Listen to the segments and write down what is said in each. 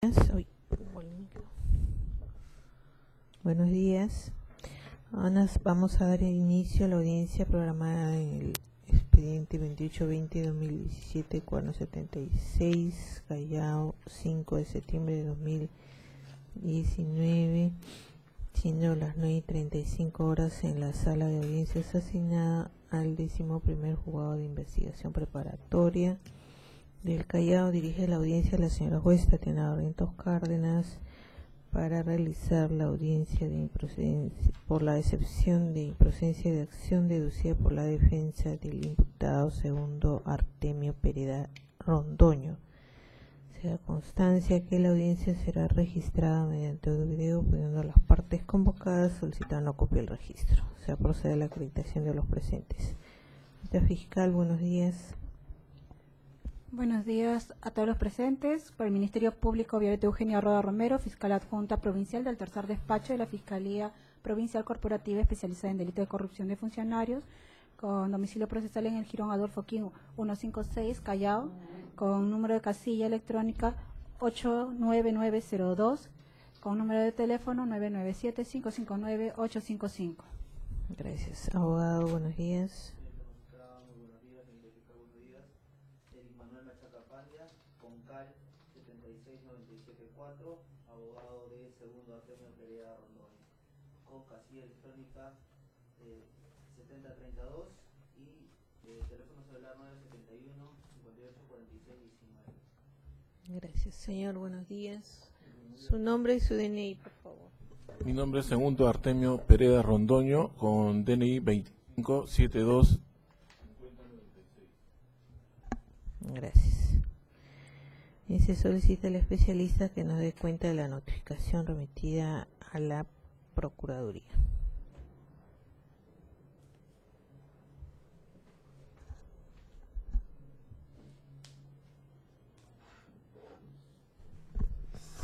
Uy, buenos días. Ahora vamos a dar inicio a la audiencia programada en el expediente 2820-2017, cuadro 76, Callao, 5 de septiembre de 2019, siendo las 9:35 horas en la sala de audiencias asignada al 11º juzgado de investigación preparatoria del Callao. Dirige la audiencia la señora juez Tatiana Barrientos Cárdenas para realizar la audiencia de improcedencia por la excepción de improcedencia de acción deducida por la defensa del imputado segundo Artemio Pereda Rondoño. Se da constancia que la audiencia será registrada mediante audio video, pidiendo a las partes convocadas solicitar una copia del registro. Se procede a la acreditación de los presentes. Señora fiscal, buenos días. Buenos días a todos los presentes. Por el Ministerio Público, Violeta Eugenia Roda Romero, fiscal adjunta provincial del tercer despacho de la Fiscalía Provincial Corporativa especializada en delito de corrupción de funcionarios, con domicilio procesal en el Jirón Adolfo King 156, Callao, con número de casilla electrónica 89902, con número de teléfono 997-559-855. Gracias. Abogado, buenos días. Con CAL 76974, abogado de segundo Artemio Pereda Rondoño, con casilla electrónica 7032 y teléfono celular 971 58 46 19. Gracias, señor. Buenos días. Su nombre y su DNI, por favor. Mi nombre es segundo Artemio Pereda Rondoño, con DNI 2572. Gracias. Y se solicita al especialista que nos dé cuenta de la notificación remitida a la Procuraduría.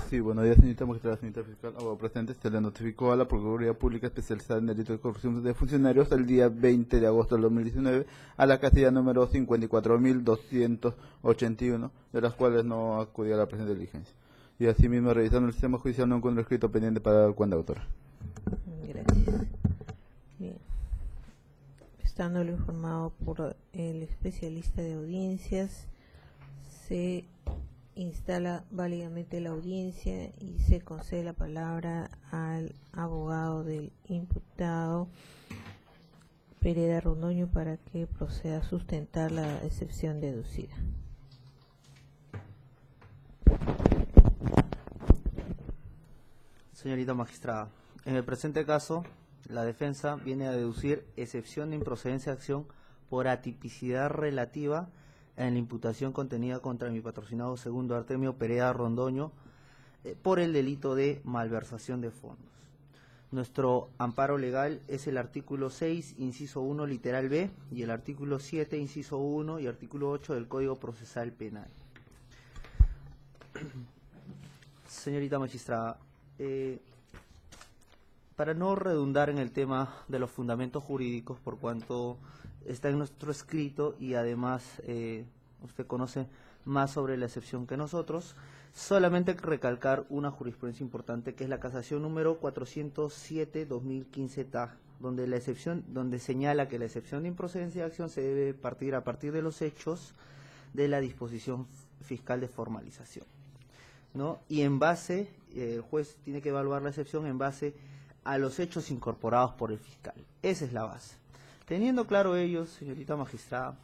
Sí, buenos días, señorita magistrada, señorita fiscal, abogado presente. Se le notificó a la Procuraduría Pública Especializada en Delito de Corrupción de Funcionarios el día 20 de agosto del 2019 a la casilla número 54.281, de las cuales no acudía a la presente diligencia. Y asimismo, revisando el sistema judicial, no encuentro escrito pendiente para dar cuenta, autora. Gracias. Bien. Estando lo informado por el especialista de audiencias, se instala válidamente la audiencia y se concede la palabra al abogado del imputado Pereda Rondoño para que proceda a sustentar la excepción deducida. Señorita magistrada, en el presente caso, la defensa viene a deducir excepción de improcedencia de acción por atipicidad relativa en la imputación contenida contra mi patrocinado segundo Artemio Pereda Rondoño por el delito de malversación de fondos. Nuestro amparo legal es el artículo 6, inciso 1, literal B, y el artículo 7, inciso 1, y artículo 8 del Código Procesal Penal. Señorita magistrada, para no redundar en el tema de los fundamentos jurídicos, por cuanto está en nuestro escrito y además usted conoce más sobre la excepción que nosotros, solamente recalcar una jurisprudencia importante que es la casación número 407-2015 TAG, donde señala que la excepción de improcedencia de acción se debe partir a partir de los hechos de la disposición fiscal de formalización, ¿no? Y en base, el juez tiene que evaluar la excepción en base a los hechos incorporados por el fiscal. Esa es la base. Teniendo claro ello, señorita magistrada,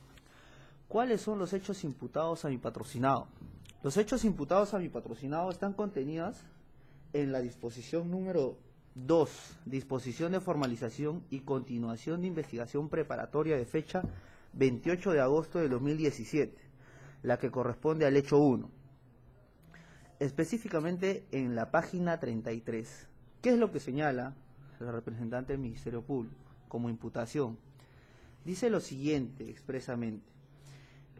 ¿cuáles son los hechos imputados a mi patrocinado? Los hechos imputados a mi patrocinado están contenidos en la disposición número 2, disposición de formalización y continuación de investigación preparatoria de fecha 28 de agosto de 2017, la que corresponde al hecho 1. Específicamente en la página 33. ¿Qué es lo que señala la representante del Ministerio Público como imputación? Dice lo siguiente expresamente: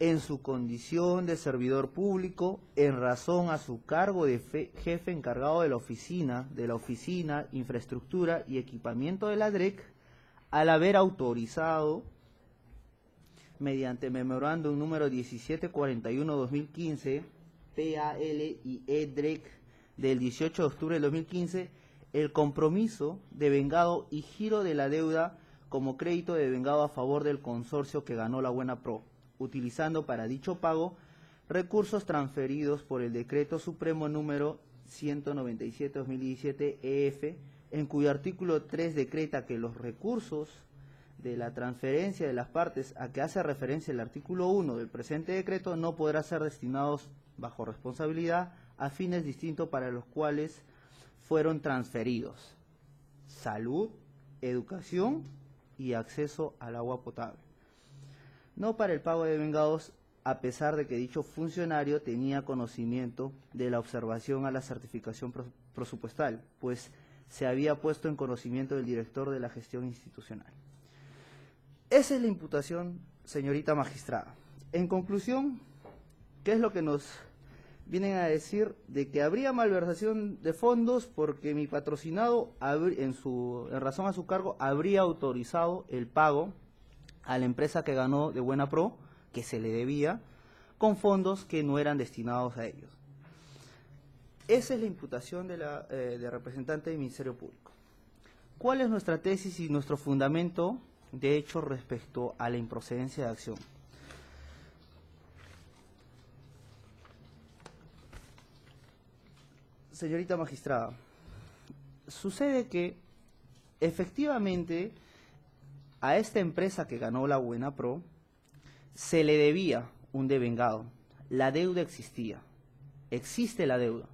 en su condición de servidor público, en razón a su cargo de jefe encargado de la oficina, infraestructura y equipamiento de la DREC, al haber autorizado, mediante memorándum número 1741-2015, PAL y EDREC del 18 de octubre del 2015 el compromiso de vengado y giro de la deuda como crédito de vengado a favor del consorcio que ganó la Buena Pro, utilizando para dicho pago recursos transferidos por el Decreto Supremo número 197/2017 EF, en cuyo artículo 3 decreta que los recursos de la transferencia de las partes a que hace referencia el artículo 1 del presente decreto no podrán ser destinados bajo responsabilidad a fines distintos para los cuales fueron transferidos: salud, educación y acceso al agua potable. No para el pago de vengados, a pesar de que dicho funcionario tenía conocimiento de la observación a la certificación presupuestal, pues se había puesto en conocimiento del director de la gestión institucional. Esa es la imputación, señorita magistrada. En conclusión, ¿qué es lo que nos vienen a decir? De que habría malversación de fondos porque mi patrocinado, en razón a su cargo, habría autorizado el pago a la empresa que ganó de Buena Pro, que se le debía, con fondos que no eran destinados a ellos. Esa es la imputación de representante del Ministerio Público. ¿Cuál es nuestra tesis y nuestro fundamento de hecho respecto a la improcedencia de acción? Señorita magistrada, sucede que efectivamente a esta empresa que ganó la Buena Pro se le debía un devengado. La deuda existía, existe la deuda.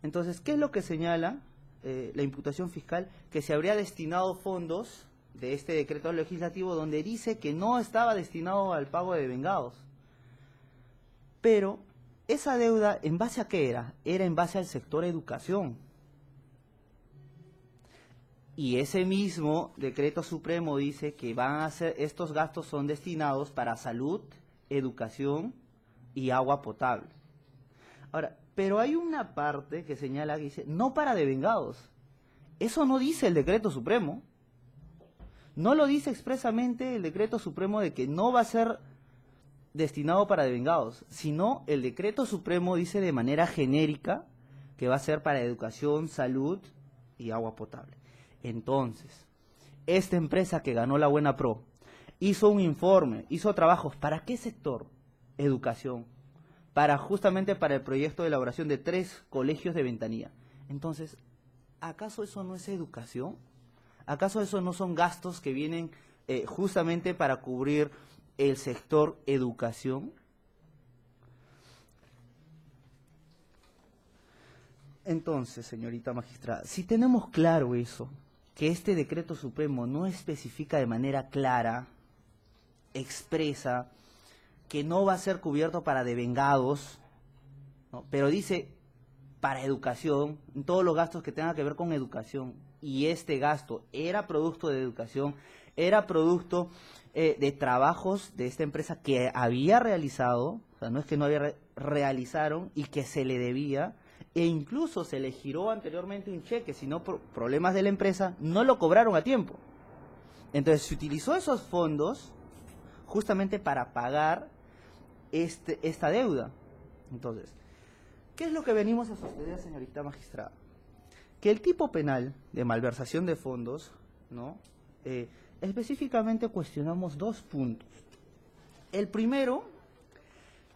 Entonces, ¿qué es lo que señala la imputación fiscal? Que se habría destinado fondos de este decreto legislativo donde dice que no estaba destinado al pago de devengados. Pero esa deuda, ¿en base a qué era? Era en base al sector educación. Y ese mismo decreto supremo dice que estos gastos son destinados para salud, educación y agua potable. Ahora, pero hay una parte que señala que dice, no para devengados. Eso no dice el decreto supremo. No lo dice expresamente el decreto supremo de que no va a ser destinado para devengados, sino el decreto supremo dice de manera genérica que va a ser para educación, salud y agua potable. Entonces, esta empresa que ganó la Buena Pro hizo un informe, hizo trabajos. ¿Para qué sector? Educación. Justamente para el proyecto de elaboración de 3 colegios de Ventanilla. Entonces, ¿acaso eso no es educación? ¿Acaso eso no son gastos que vienen justamente para cubrir el sector educación? Entonces, señorita magistrada, si tenemos claro eso, que este decreto supremo no especifica de manera clara, expresa, que no va a ser cubierto para devengados, ¿no? Pero dice para educación, en todos los gastos que tengan que ver con educación, y este gasto era producto de educación, era producto de trabajos de esta empresa que había realizado, o sea, no es que no había realizaron y que se le debía, e incluso se le giró anteriormente un cheque, sino por problemas de la empresa, no lo cobraron a tiempo. Entonces se utilizó esos fondos justamente para pagar esta deuda. Entonces, ¿qué es lo que venimos a sostener, señorita magistrada? Que el tipo penal de malversación de fondos, ¿no? Específicamente cuestionamos 2 puntos. El primero,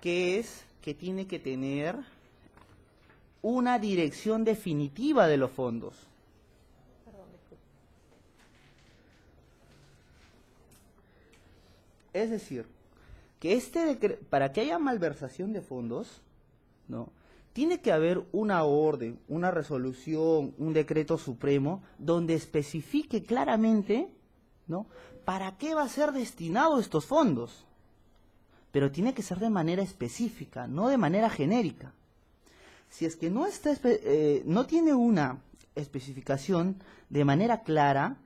que es que tiene que tener una dirección definitiva de los fondos. Es decir, que para que haya malversación de fondos, ¿no?, tiene que haber una orden, una resolución, un decreto supremo donde especifique claramente, ¿no?, para qué va a ser destinado estos fondos. Pero tiene que ser de manera específica, no de manera genérica. Si es que no tiene una especificación de manera clara,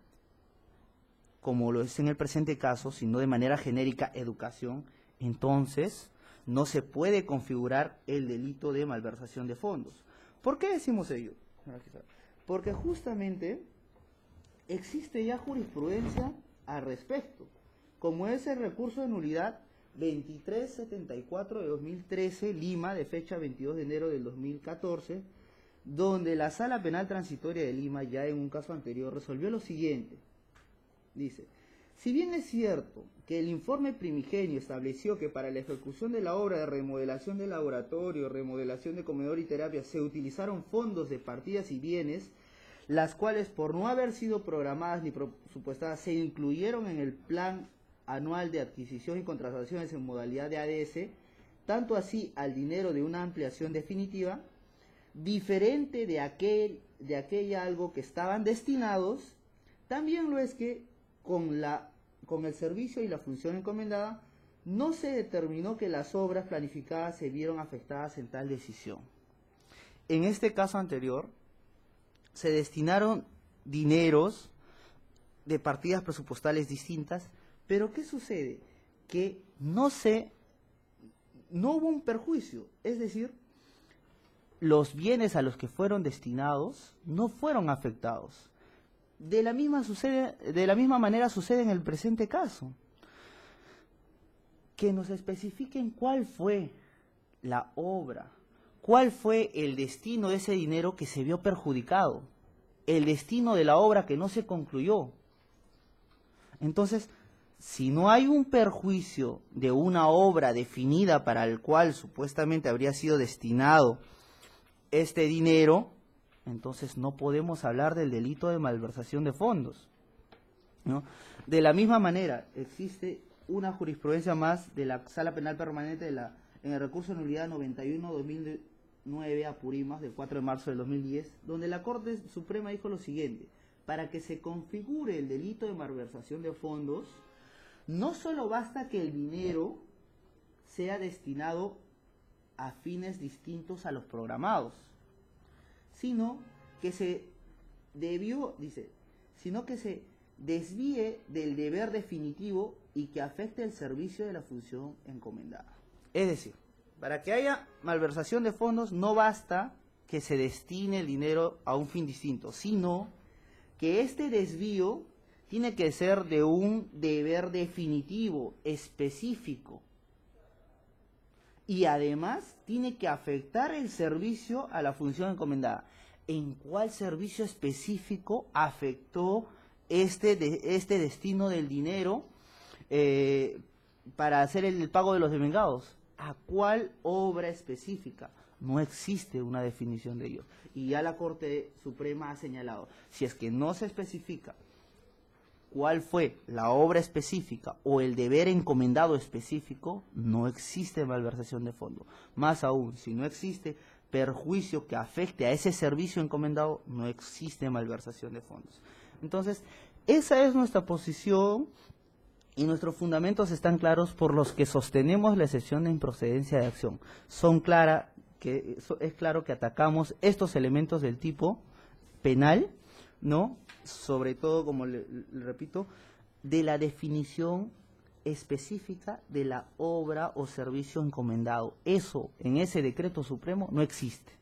como lo es en el presente caso, sino de manera genérica, educación, entonces no se puede configurar el delito de malversación de fondos. ¿Por qué decimos ello? Porque justamente existe ya jurisprudencia al respecto, como es el recurso de nulidad 2374 de 2013, Lima, de fecha 22 de enero del 2014, donde la Sala Penal Transitoria de Lima, ya en un caso anterior, resolvió lo siguiente. Dice, si bien es cierto que el informe primigenio estableció que para la ejecución de la obra de remodelación de laboratorio, remodelación de comedor y terapia se utilizaron fondos de partidas y bienes, las cuales por no haber sido programadas ni presupuestadas se incluyeron en el plan anual de adquisición y contrataciones en modalidad de ADS, tanto así al dinero de una ampliación definitiva, diferente de aquella algo que estaban destinados, también lo es que con el servicio y la función encomendada no se determinó que las obras planificadas se vieron afectadas en tal decisión. En este caso anterior, se destinaron dineros de partidas presupuestales distintas, pero ¿qué sucede? Que no hubo un perjuicio, es decir, los bienes a los que fueron destinados no fueron afectados. De la misma manera sucede en el presente caso. Que nos especifiquen cuál fue la obra, cuál fue el destino de ese dinero que se vio perjudicado, el destino de la obra que no se concluyó. Entonces, si no hay un perjuicio de una obra definida para el cual supuestamente habría sido destinado este dinero, entonces no podemos hablar del delito de malversación de fondos, ¿no? De la misma manera, existe una jurisprudencia más de la Sala Penal Permanente en el recurso de nulidad 91-2009 Apurímac del 4 de marzo del 2010, donde la Corte Suprema dijo lo siguiente: para que se configure el delito de malversación de fondos, no solo basta que el dinero sea destinado a fines distintos a los programados, sino que se desvíe del deber definitivo y que afecte el servicio de la función encomendada. Es decir, para que haya malversación de fondos no basta que se destine el dinero a un fin distinto, sino que este desvío tiene que ser de un deber definitivo, específico, y además tiene que afectar el servicio a la función encomendada. ¿En cuál servicio específico afectó este destino del dinero para hacer el pago de los devengados? ¿A cuál obra específica? No existe una definición de ello. Y ya la Corte Suprema ha señalado, si es que no se especifica cuál fue la obra específica o el deber encomendado específico, no existe malversación de fondo. Más aún, si no existe perjuicio que afecte a ese servicio encomendado, no existe malversación de fondos. Entonces, esa es nuestra posición y nuestros fundamentos están claros por los que sostenemos la excepción de improcedencia de acción. Es claro que atacamos estos elementos del tipo penal, ¿no? Sobre todo, como le repito, de la definición específica de la obra o servicio encomendado. Eso, en ese decreto supremo, no existe.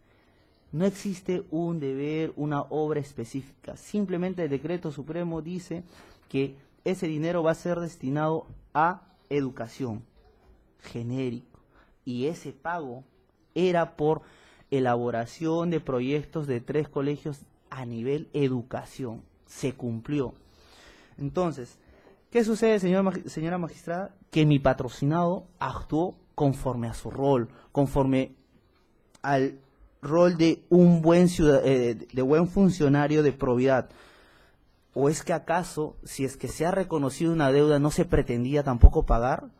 No existe un deber, una obra específica. Simplemente el decreto supremo dice que ese dinero va a ser destinado a educación, genérico. Y ese pago era por elaboración de proyectos de 3 colegios a nivel educación. Se cumplió. Entonces, ¿qué sucede, señora magistrada? Que mi patrocinado actuó conforme a su rol, conforme al rol de un buen buen funcionario de probidad. ¿O es que acaso, si es que se ha reconocido una deuda, no se pretendía tampoco pagar?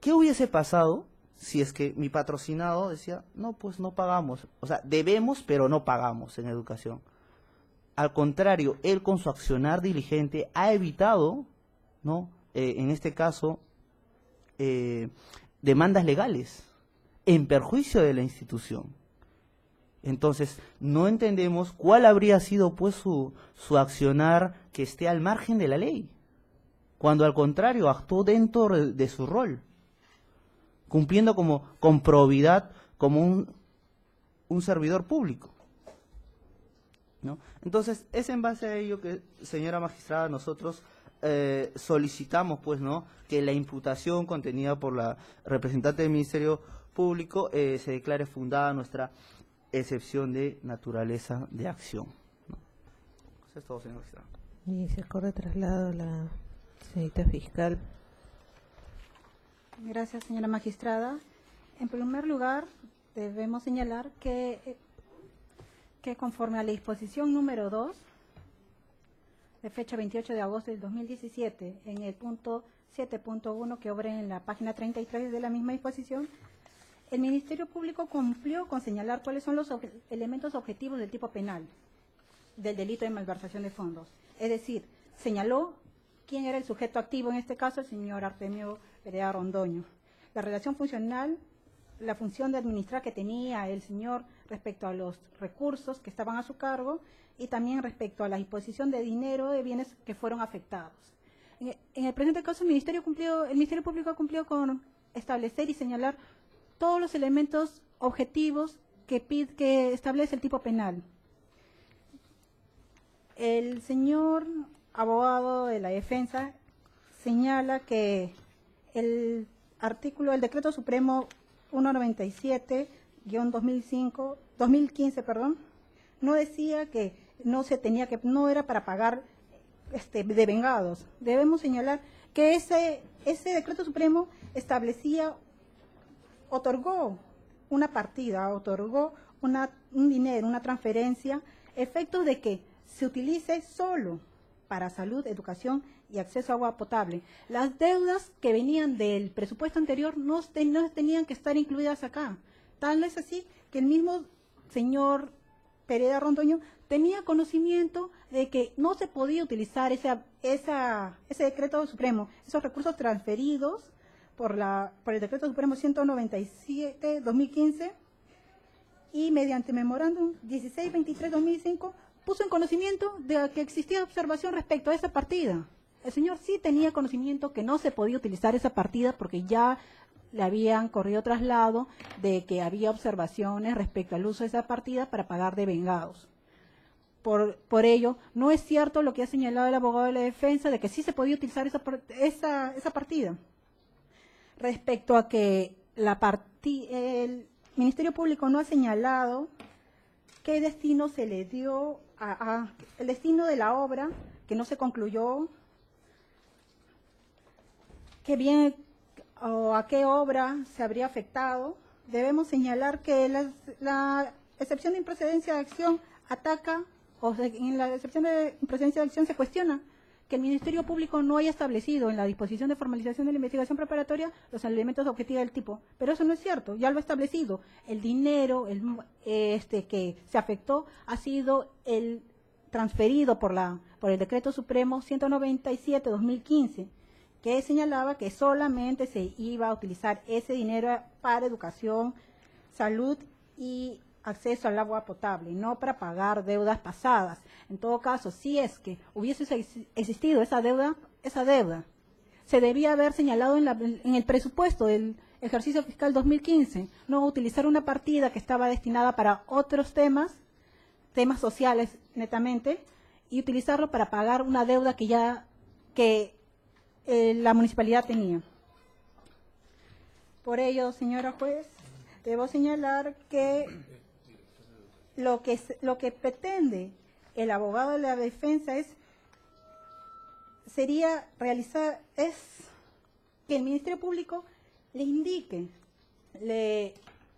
¿Qué hubiese pasado si es que mi patrocinado decía, no, pues no pagamos? O sea, debemos, pero no pagamos en educación. Al contrario, él con su accionar diligente ha evitado, ¿no? En este caso, demandas legales en perjuicio de la institución. Entonces, no entendemos cuál habría sido pues su accionar que esté al margen de la ley, cuando al contrario actuó dentro de su rol, cumpliendo con probidad como un servidor público, ¿no? Entonces, es en base a ello que, señora magistrada, nosotros solicitamos, pues, ¿no?, que la imputación contenida por la representante del Ministerio Público se declare fundada nuestra excepción de naturaleza de acción, ¿no? Eso es todo, señor magistrado. Y se corre traslado a la señorita fiscal. Gracias, señora magistrada. En primer lugar, debemos señalar que conforme a la disposición número 2, de fecha 28 de agosto del 2017, en el punto 7.1 que obra en la página 33 de la misma disposición, el Ministerio Público cumplió con señalar cuáles son los elementos objetivos del tipo penal del delito de malversación de fondos. Es decir, señaló quién era el sujeto activo, en este caso el señor Artemio Perea Rondoño. La relación funcional, la función de administrar que tenía el señor respecto a los recursos que estaban a su cargo y también respecto a la disposición de dinero de bienes que fueron afectados. En el presente caso, el Ministerio Público cumplió con establecer y señalar todos los elementos objetivos que establece el tipo penal. El señor abogado de la defensa señala que el artículo del Decreto Supremo 197-2015, no decía que no era para pagar devengados. Debemos señalar que ese Decreto Supremo otorgó una partida, otorgó un dinero, una transferencia, efectos de que se utilice solo para salud, educación y acceso a agua potable. Las deudas que venían del presupuesto anterior no tenían que estar incluidas acá. Tal es así que el mismo señor Perea Rondoño tenía conocimiento de que no se podía utilizar ese Decreto Supremo, esos recursos transferidos por el Decreto Supremo 197-2015 y mediante memorándum 1623-2005 puso en conocimiento de que existía observación respecto a esa partida. El señor sí tenía conocimiento que no se podía utilizar esa partida porque ya le habían corrido traslado de que había observaciones respecto al uso de esa partida para pagar devengados. Por ello, no es cierto lo que ha señalado el abogado de la defensa de que sí se podía utilizar esa partida. Respecto a que el Ministerio Público no ha señalado qué destino se le dio el destino de la obra que no se concluyó, qué bien o a qué obra se habría afectado. Debemos señalar que la excepción de improcedencia de acción ataca, en la excepción de improcedencia de acción se cuestiona que el Ministerio Público no haya establecido en la disposición de formalización de la investigación preparatoria los elementos objetivos del tipo. Pero eso no es cierto, ya lo ha establecido. El dinero que se afectó ha sido el transferido por el Decreto Supremo 197-2015, que señalaba que solamente se iba a utilizar ese dinero para educación, salud y acceso al agua potable, no para pagar deudas pasadas. En todo caso, si es que hubiese existido esa deuda se debía haber señalado en el presupuesto del ejercicio fiscal 2015, no utilizar una partida que estaba destinada para otros temas sociales netamente, y utilizarlo para pagar una deuda que la municipalidad tenía. Por ello, señora juez, debo señalar que lo que pretende el abogado de la defensa es que el Ministerio Público le indique, le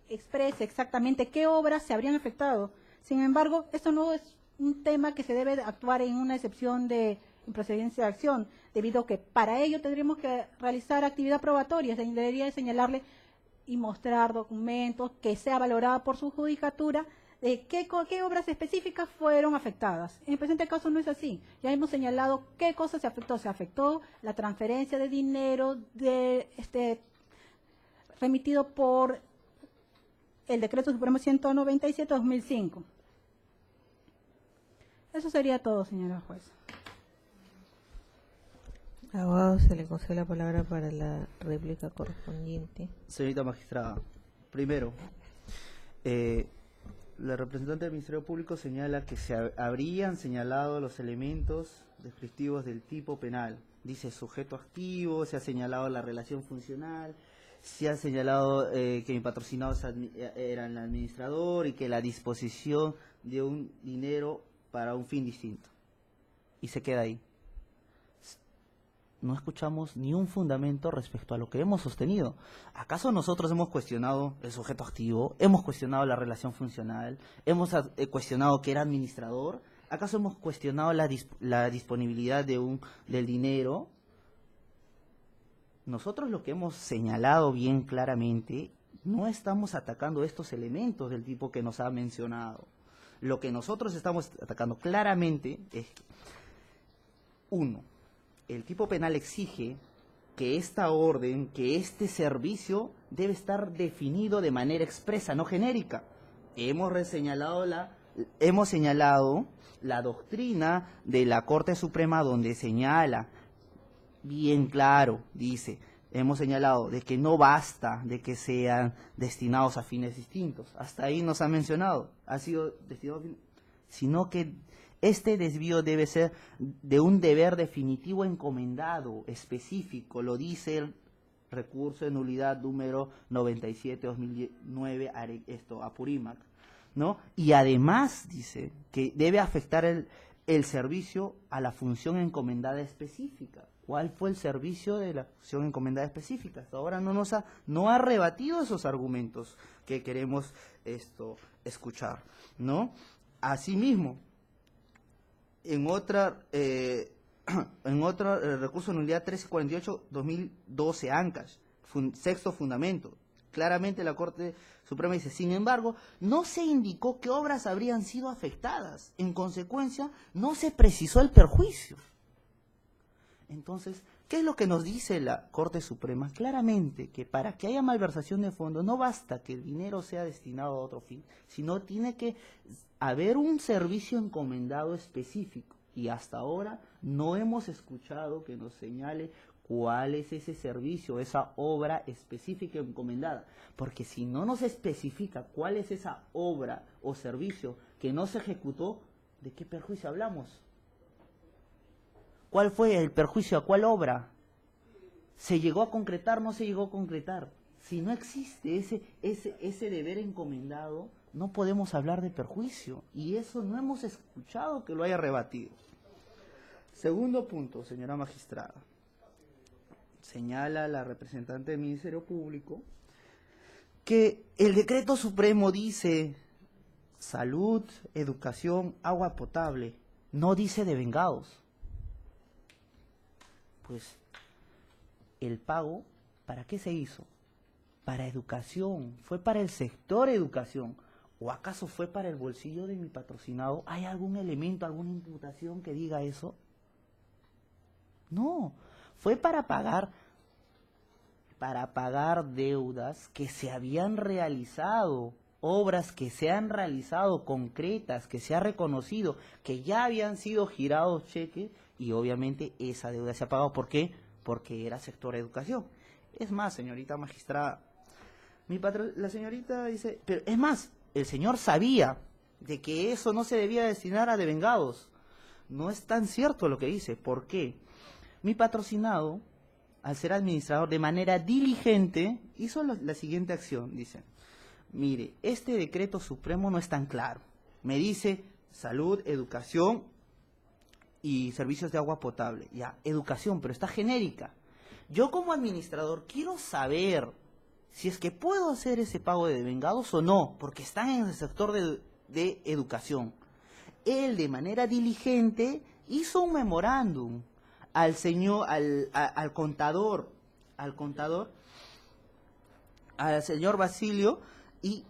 exprese exactamente qué obras se habrían afectado. Sin embargo, esto no es un tema que se debe actuar en una excepción de improcedencia de acción, debido a que para ello tendríamos que realizar actividad probatoria, debería señalarle y mostrar documentos que sea valorada por su judicatura de qué obras específicas fueron afectadas. En el presente caso no es así. Ya hemos señalado qué cosa se afectó. Se afectó la transferencia de dinero remitido por el Decreto Supremo 197-2005. Eso sería todo, señora juez. Abogado, se le concede la palabra para la réplica correspondiente. Señorita magistrada, primero, la representante del Ministerio Público señala que se habrían señalado los elementos descriptivos del tipo penal. Dice sujeto activo, se ha señalado la relación funcional, se ha señalado que mi patrocinado era el administrador y que la disposición de un dinero para un fin distinto. Y se queda ahí. No escuchamos ni un fundamento respecto a lo que hemos sostenido. ¿Acaso nosotros hemos cuestionado el sujeto activo? ¿Hemos cuestionado la relación funcional? ¿Hemos cuestionado que era administrador? ¿Acaso hemos cuestionado la disponibilidad del dinero? Nosotros lo que hemos señalado bien claramente, no estamos atacando estos elementos del tipo que nos ha mencionado. Lo que nosotros estamos atacando claramente es, uno, el tipo penal exige que esta orden, que este servicio debe estar definido de manera expresa, no genérica. Hemos señalado la doctrina de la Corte Suprema donde señala bien claro, dice, hemos señalado de que no basta de que sean destinados a fines distintos. Hasta ahí nos ha mencionado, ha sido destinado a fines, sino que este desvío debe ser de un deber definitivo encomendado, específico, lo dice el recurso de nulidad número 97-2009 Apurímac, ¿no? Y además dice que debe afectar el servicio a la función encomendada específica. ¿Cuál fue el servicio de la función encomendada específica? Hasta ahora no ha rebatido esos argumentos que queremos escuchar, ¿no? Asimismo, en otra recurso de nulidad 1348-2012 ANCASH, sexto fundamento, claramente la Corte Suprema dice, sin embargo, no se indicó qué obras habrían sido afectadas, en consecuencia, no se precisó el perjuicio. Entonces, ¿qué es lo que nos dice la Corte Suprema? Claramente que para que haya malversación de fondos no basta que el dinero sea destinado a otro fin, sino tiene que haber un servicio encomendado específico. Y hasta ahora no hemos escuchado que nos señale cuál es ese servicio, esa obra específica encomendada. Porque si no nos especifica cuál es esa obra o servicio que no se ejecutó, ¿de qué perjuicio hablamos? ¿Cuál fue el perjuicio? ¿A cuál obra? ¿Se llegó a concretar? ¿No se llegó a concretar? Si no existe ese deber encomendado, no podemos hablar de perjuicio. Y eso no hemos escuchado que lo haya rebatido. Segundo punto, señora magistrada. Señala la representante del Ministerio Público que el decreto supremo dice salud, educación, agua potable. No dice devengados. Pues el pago, ¿para qué se hizo? Para educación, fue para el sector educación. ¿O acaso fue para el bolsillo de mi patrocinado? ¿Hay algún elemento, alguna imputación que diga eso? No, fue para pagar deudas que se habían realizado, obras que se han realizado concretas, que se ha reconocido, que ya habían sido girados cheques y obviamente esa deuda se ha pagado. ¿Por qué? Porque era sector educación. Es más, señorita magistrada, la señorita dice, pero es más, el señor sabía de que eso no se debía destinar a devengados. No es tan cierto lo que dice. ¿Por qué? Mi patrocinado, al ser administrador de manera diligente, hizo la siguiente acción. Dice, mire, este decreto supremo no es tan claro. Me dice salud, educación y servicios de agua potable. Ya, educación, pero está genérica. Yo como administrador quiero saber si es que puedo hacer ese pago de devengados o no, porque están en el sector de educación. Él de manera diligente hizo un memorándum al señor, al contador, al señor Basilio, y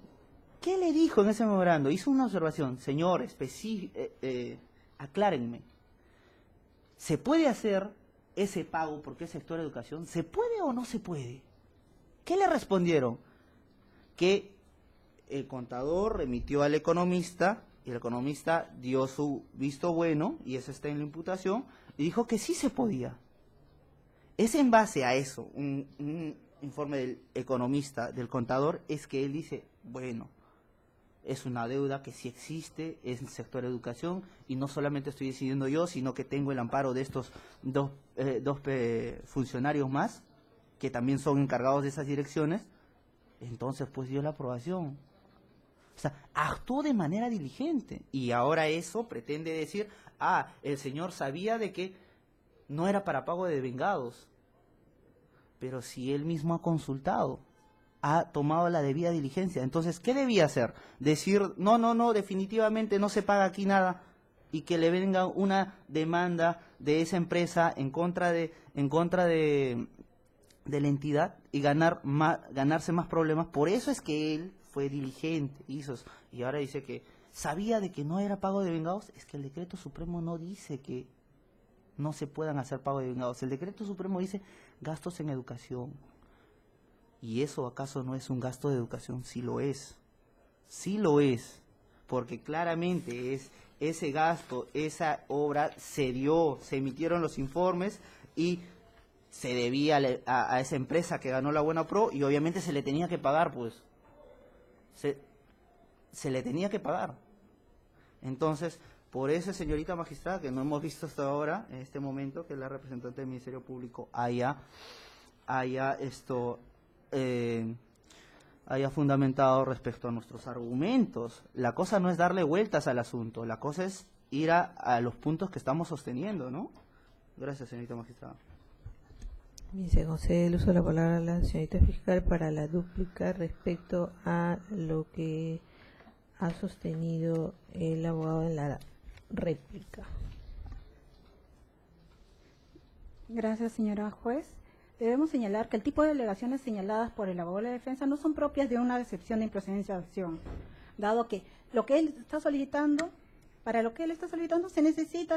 ¿qué le dijo en ese memorándum? Hizo una observación, señor, aclárenme, ¿se puede hacer ese pago porque es sector de educación? ¿Se puede o no se puede? ¿Qué le respondieron? Que el contador remitió al economista, y el economista dio su visto bueno, y eso está en la imputación, y dijo que sí se podía. Es en base a eso, un informe del economista, del contador, es que él dice, bueno, es una deuda que sí existe en el sector educación, y no solamente estoy decidiendo yo, sino que tengo el amparo de estos dos funcionarios más, que también son encargados de esas direcciones. Entonces pues dio la aprobación. O sea, actuó de manera diligente, y ahora eso pretende decir, el señor sabía de que no era para pago de devengados, pero si él mismo ha consultado, ha tomado la debida diligencia. Entonces, ¿qué debía hacer? Decir, no, definitivamente no se paga aquí nada, y que le venga una demanda de esa empresa en contra de la entidad y ganarse más problemas. Por eso es que él fue diligente, y ahora dice que sabía de que no era pago de devengados. Es que el decreto supremo no dice que no se puedan hacer pago de devengados. El decreto supremo dice gastos en educación. ¿Y eso acaso no es un gasto de educación? Sí lo es, porque claramente es ese gasto, esa obra se emitieron los informes y se debía a esa empresa que ganó la Buena Pro, y obviamente se le tenía que pagar, pues, se le tenía que pagar. Entonces, por eso, señorita magistrada, que no hemos visto hasta ahora, en este momento, que la representante del Ministerio Público haya fundamentado respecto a nuestros argumentos. La cosa no es darle vueltas al asunto, la cosa es ir a los puntos que estamos sosteniendo, ¿no? Gracias, señorita magistrada. Bien, se concede el uso de la palabra a la señorita fiscal para la dúplica respecto a lo que ha sostenido el abogado en la réplica. Gracias, señora juez. Debemos señalar que el tipo de alegaciones señaladas por el abogado de la defensa no son propias de una excepción de improcedencia de acción, dado que lo que él está solicitando, para lo que él está solicitando, se necesita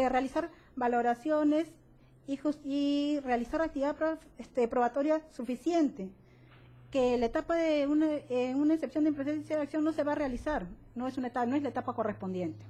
realizar valoraciones y realizar actividad probatoria suficiente, que la etapa de una excepción de improcedencia de acción no se va a realizar, no es la etapa correspondiente.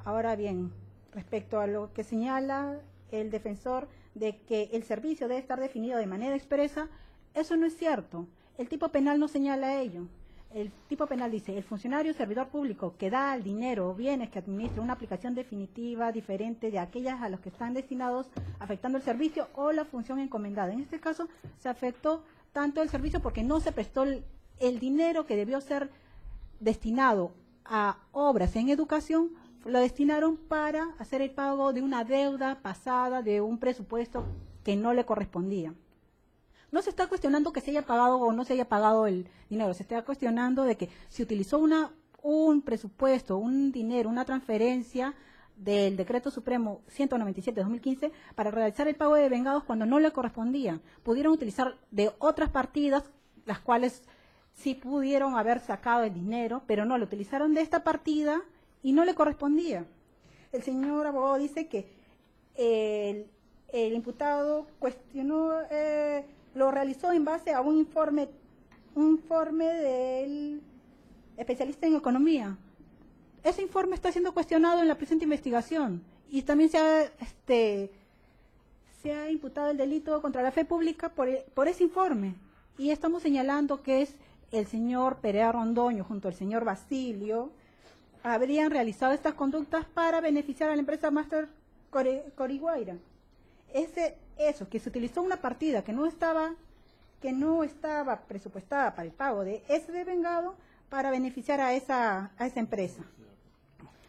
Ahora bien, respecto a lo que señala el defensor de que el servicio debe estar definido de manera expresa, eso no es cierto. El tipo penal no señala ello. El tipo penal dice: el funcionario servidor público que da el dinero o bienes que administra una aplicación definitiva diferente de aquellas a los que están destinados, afectando el servicio o la función encomendada. En este caso se afectó tanto el servicio porque no se prestó el dinero que debió ser destinado a obras en educación, lo destinaron para hacer el pago de una deuda pasada de un presupuesto que no le correspondía. No se está cuestionando que se haya pagado o no se haya pagado el dinero, se está cuestionando de que se utilizó un presupuesto, un dinero, una transferencia del Decreto Supremo 197 de 2015 para realizar el pago de devengados cuando no le correspondía. Pudieron utilizar de otras partidas, las cuales sí pudieron haber sacado el dinero, pero no, lo utilizaron de esta partida y no le correspondía. El señor abogado dice que el imputado cuestionó, lo realizó en base a un informe del especialista en economía. Ese informe está siendo cuestionado en la presente investigación y también se ha imputado el delito contra la fe pública por ese informe. Y estamos señalando que es el señor Perea Rondoño junto al señor Basilio habrían realizado estas conductas para beneficiar a la empresa Master Coriguaira. Eso, que se utilizó una partida que no estaba presupuestada para el pago de ese devengado para beneficiar a esa empresa.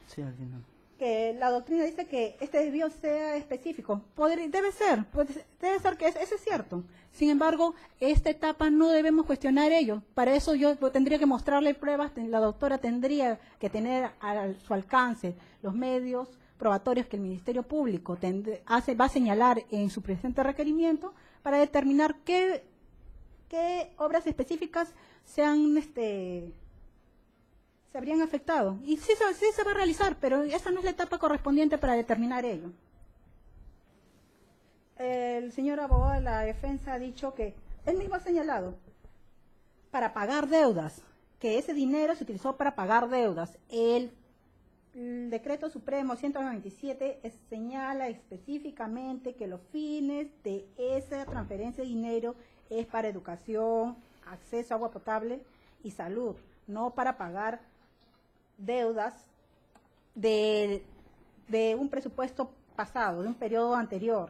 Sí, al final. Que la doctrina dice que este desvío sea específico. Debe ser que eso es cierto. Sin embargo, esta etapa no debemos cuestionar ello. Para eso yo tendría que mostrarle pruebas, la doctora tendría que tener a su alcance los medios probatorios que el Ministerio Público va a señalar en su presente requerimiento para determinar qué obras específicas se habrían afectado. Y sí se va a realizar, pero esa no es la etapa correspondiente para determinar ello. El señor abogado de la defensa ha dicho que, él mismo ha señalado, para pagar deudas, que ese dinero se utilizó para pagar deudas. El Decreto Supremo 197 señala específicamente que los fines de esa transferencia de dinero es para educación, acceso a agua potable y salud, no para pagar deudas de un presupuesto pasado, de un periodo anterior,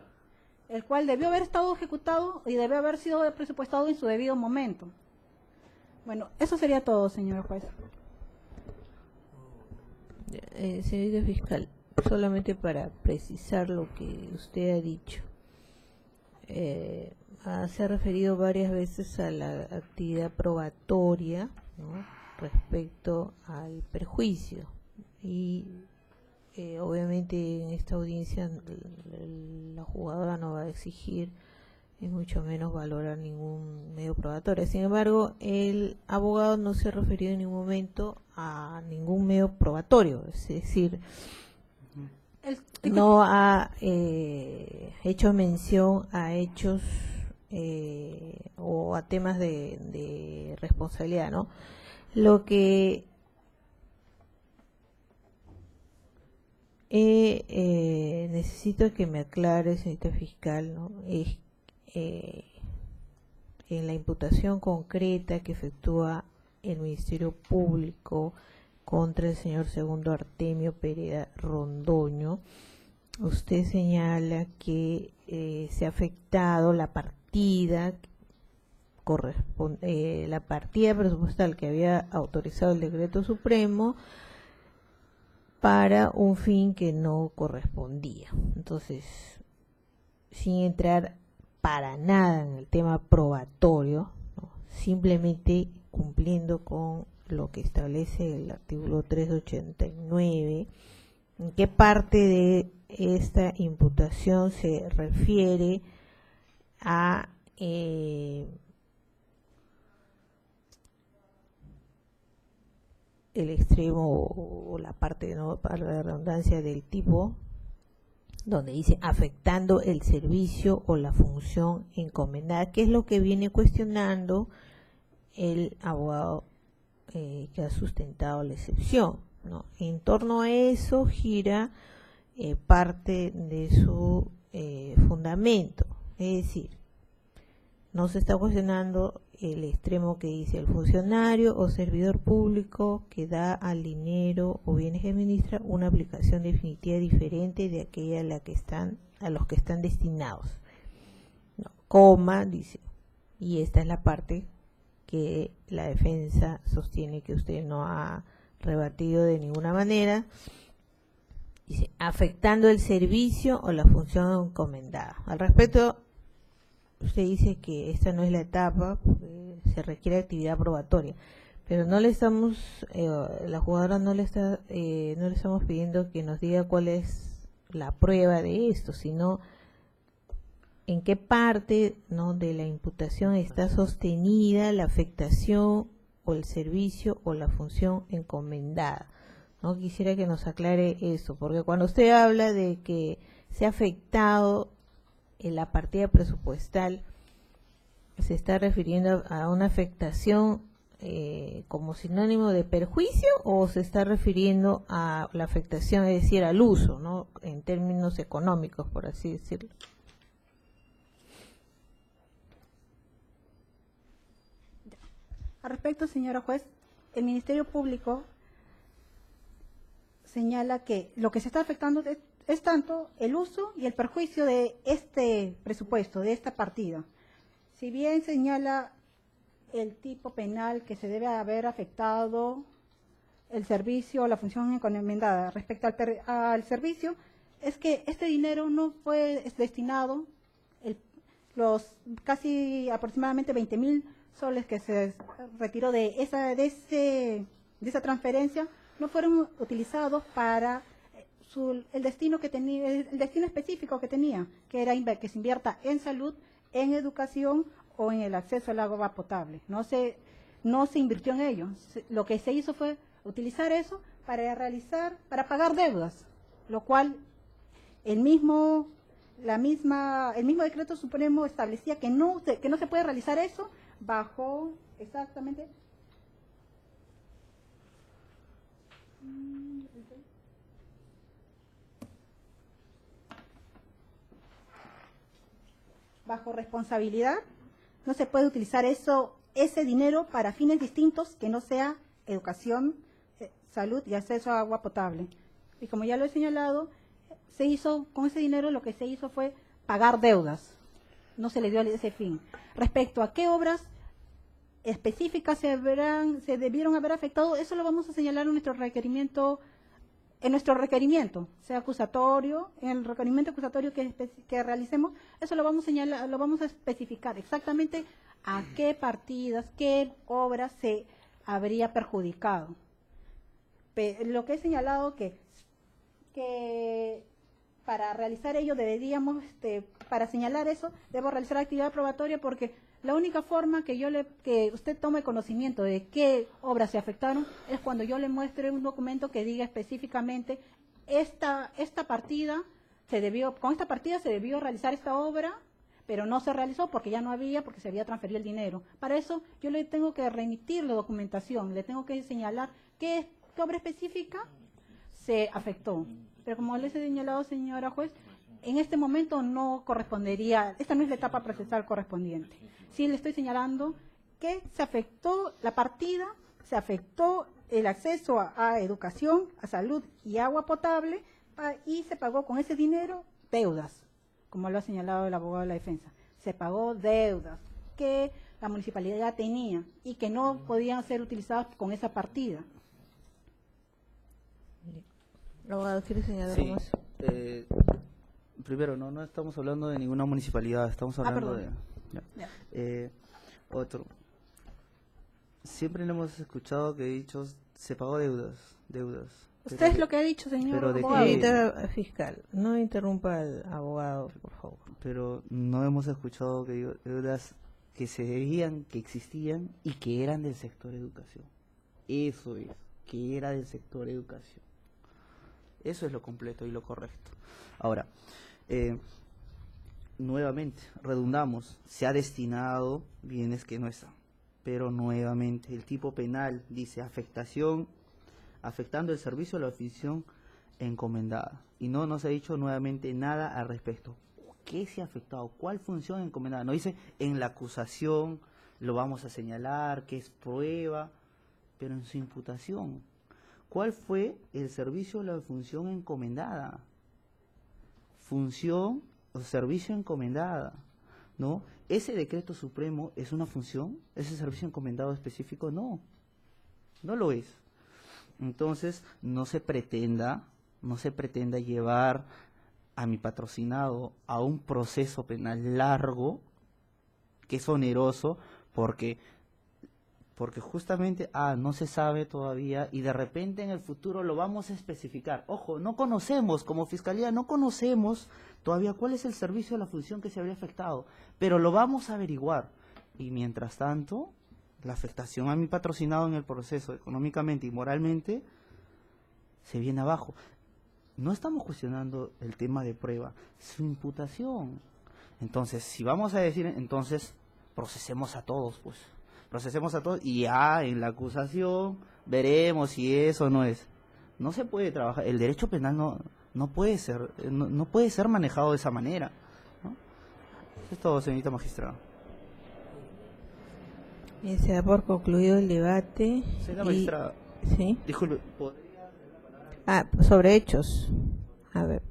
el cual debió haber estado ejecutado y debió haber sido presupuestado en su debido momento. Bueno, eso sería todo, señor juez. Señorita fiscal, solamente para precisar lo que usted ha dicho. Se ha referido varias veces a la actividad probatoria, ¿no?, respecto al perjuicio, y obviamente en esta audiencia la jugadora no va a exigir y mucho menos valorar ningún medio probatorio. Sin embargo, el abogado no se ha referido en ningún momento a ningún medio probatorio, es decir, no ha hecho mención a hechos o a temas de responsabilidad, ¿no? Lo que necesito que me aclare, señorita fiscal, ¿no?, es en la imputación concreta que efectúa el Ministerio Público contra el señor Segundo Artemio Pereda Rondoño, usted señala que se ha afectado la partida presupuestal que había autorizado el Decreto Supremo para un fin que no correspondía. Entonces, sin entrar para nada en el tema probatorio, ¿no?, simplemente cumpliendo con lo que establece el artículo 389, en qué parte de esta imputación se refiere a el extremo o la parte, ¿no?, para la redundancia, del tipo donde dice afectando el servicio o la función encomendada, que es lo que viene cuestionando el abogado que ha sustentado la excepción, ¿no? En torno a eso gira parte de su fundamento, es decir, no se está cuestionando el extremo que dice el funcionario o servidor público que da al dinero o bienes que administra una aplicación definitiva diferente de aquella a los que están destinados, no, coma, dice, y esta es la parte que la defensa sostiene que usted no ha rebatido de ninguna manera. Dice, afectando el servicio o la función encomendada. Al respecto, usted dice que esta no es la etapa, porque se requiere actividad probatoria, pero no le estamos, la jugadora no le estamos pidiendo que nos diga cuál es la prueba de esto, sino en qué parte, ¿no?, de la imputación está sostenida la afectación o el servicio o la función encomendada, ¿no? Quisiera que nos aclare eso, porque cuando usted habla de que se ha afectado en la partida presupuestal, ¿se está refiriendo a una afectación como sinónimo de perjuicio o se está refiriendo a la afectación, es decir, al uso, ¿no?, en términos económicos, por así decirlo? Al respecto, señora juez, el Ministerio Público señala que lo que se está afectando es tanto el uso y el perjuicio de este presupuesto, de esta partida. Si bien señala el tipo penal que se debe haber afectado el servicio o la función encomendada respecto al servicio, es que este dinero no fue destinado, los casi aproximadamente 20.000 soles que se retiró de esa transferencia no fueron utilizados para el destino que tenía, el destino específico que tenía, que era que se invierta en salud, en educación o en el acceso al agua potable. No se invirtió en ello. Lo que se hizo fue utilizar eso para pagar deudas, lo cual el mismo Decreto Supremo establecía que no se puede realizar eso bajo exactamente bajo responsabilidad. No se puede utilizar eso ese dinero para fines distintos que no sea educación, salud y acceso a agua potable. Y como ya lo he señalado, se hizo con ese dinero, lo que se hizo fue pagar deudas. No se le dio ese fin. Respecto a qué obras específicas se debieron haber afectado, eso lo vamos a señalar en nuestro requerimiento, sea acusatorio, en el requerimiento acusatorio que realicemos, eso lo vamos a señalar, lo vamos a especificar exactamente a qué partidas, qué obras se habría perjudicado. Lo que he señalado que para realizar ello deberíamos, para señalar eso, debo realizar actividad probatoria, porque la única forma que usted tome conocimiento de qué obras se afectaron es cuando yo le muestre un documento que diga específicamente esta partida con esta partida se debió realizar esta obra, pero no se realizó porque ya no había, porque se había transferido el dinero. Para eso yo le tengo que remitir la documentación, le tengo que señalar qué obra específica se afectó. Pero como les he señalado, señora juez, en este momento no correspondería, esta no es la etapa procesal correspondiente. Sí le estoy señalando que se afectó la partida, se afectó el acceso a educación, a salud y agua potable, y se pagó con ese dinero deudas, como lo ha señalado el abogado de la defensa. Se pagó deudas que la municipalidad tenía y que no podían ser utilizadas con esa partida. Abogado, ¿quiere señalar Sí, algo más? primero, no estamos hablando de ninguna municipalidad, estamos hablando perdón. otro. Siempre le hemos escuchado que he dicho, se pagó deudas. Usted Pero es lo que ha dicho, señor pero de abogado. qué- Señorita fiscal, no interrumpa al abogado, por favor. Pero no hemos escuchado que digo, deudas que se debían, que existían y que eran del sector educación. Eso es, que era del sector educación. Eso es lo completo y lo correcto. Ahora, nuevamente, redundamos, se ha destinado bienes que no están. Pero nuevamente, el tipo penal dice afectando el servicio o la función encomendada. Y no se ha dicho nuevamente nada al respecto. ¿Qué se ha afectado? ¿Cuál función encomendada? No dice en la acusación, lo vamos a señalar, que es prueba, pero en su imputación. ¿Cuál fue el servicio o la función encomendada? Función o servicio encomendada, ¿no? ¿Ese decreto supremo es una función? ¿Ese servicio encomendado específico? No lo es. Entonces, no se pretenda llevar a mi patrocinado a un proceso penal largo, que es oneroso, porque justamente, no se sabe todavía y de repente en el futuro lo vamos a especificar. Ojo, no conocemos, como Fiscalía no conocemos todavía cuál es el servicio o la función que se habría afectado, pero lo vamos a averiguar. Y mientras tanto, la afectación a mi patrocinado en el proceso económicamente y moralmente se viene abajo. No estamos cuestionando el tema de prueba, su imputación. Entonces, si vamos a decir, entonces procesemos a todos, pues. Procesemos a todos y ya en la acusación veremos si eso o no es. No se puede trabajar, el derecho penal no puede ser manejado de esa manera, ¿no? Eso es todo, señorita magistrada. Bien, se da por concluido el debate. Señorita magistrada, ¿Sí? disculpe, Sobre hechos. A ver.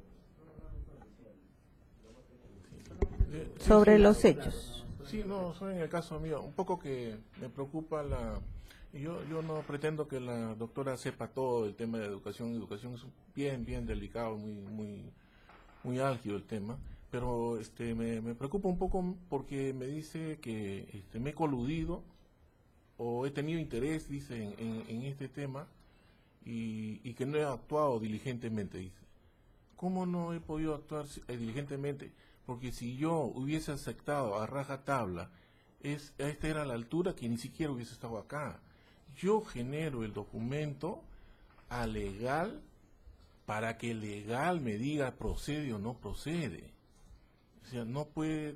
Sobre los hechos. Sí, no, soy en el caso mío. Un poco que me preocupa yo no pretendo que la doctora sepa todo el tema de educación. Educación es bien delicado, muy álgido el tema. Pero me preocupa un poco porque me dice que me he coludido o he tenido interés, dice, en este tema y que no he actuado diligentemente, dice. ¿Cómo no he podido actuar diligentemente? Porque si yo hubiese aceptado a rajatabla, esta era la altura que ni siquiera hubiese estado acá. Yo genero el documento a legal para que legal me diga procede o no procede. O sea, no puede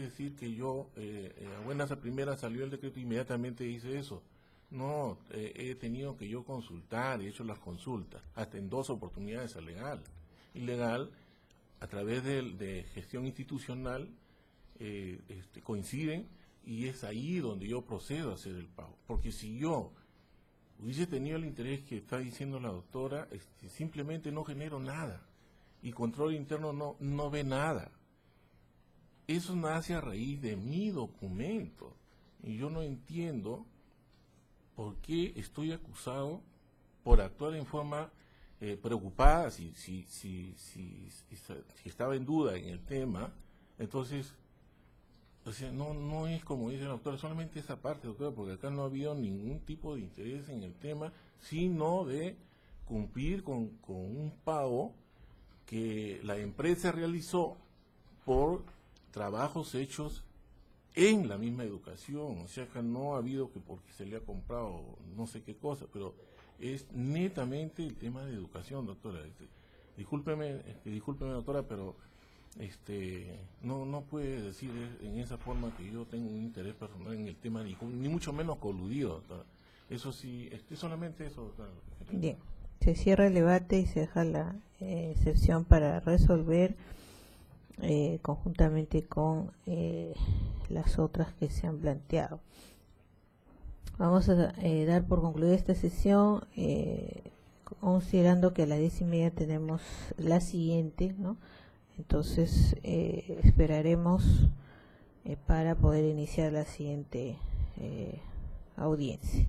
decir que yo, a buenas a primeras salió el decreto y inmediatamente hice eso. No, he tenido que yo consultar, he hecho las consultas, hasta en 2 oportunidades a legal. Y legal, a través de gestión institucional, coinciden y es ahí donde yo procedo a hacer el pago. Porque si yo hubiese tenido el interés que está diciendo la doctora, simplemente no genero nada y control interno no ve nada. Eso nace a raíz de mi documento y yo no entiendo por qué estoy acusado por actuar en forma preocupada. Si estaba en duda en el tema, entonces, o sea, no es como dice la doctora, solamente esa parte, doctora, porque acá no ha habido ningún tipo de interés en el tema, sino de cumplir con un pago que la empresa realizó por trabajos hechos en la misma educación. O sea, que no ha habido que porque se le ha comprado no sé qué cosa, pero es netamente el tema de educación, doctora. Discúlpeme, doctora, pero no puede decir en esa forma que yo tengo un interés personal en el tema, ni mucho menos coludido, doctora. Eso sí, solamente eso, doctora. Bien, se cierra el debate y se deja la sesión para resolver conjuntamente con las otras que se han planteado. Vamos a dar por concluida esta sesión, considerando que a las 10:30 tenemos la siguiente, ¿no? Entonces esperaremos para poder iniciar la siguiente audiencia.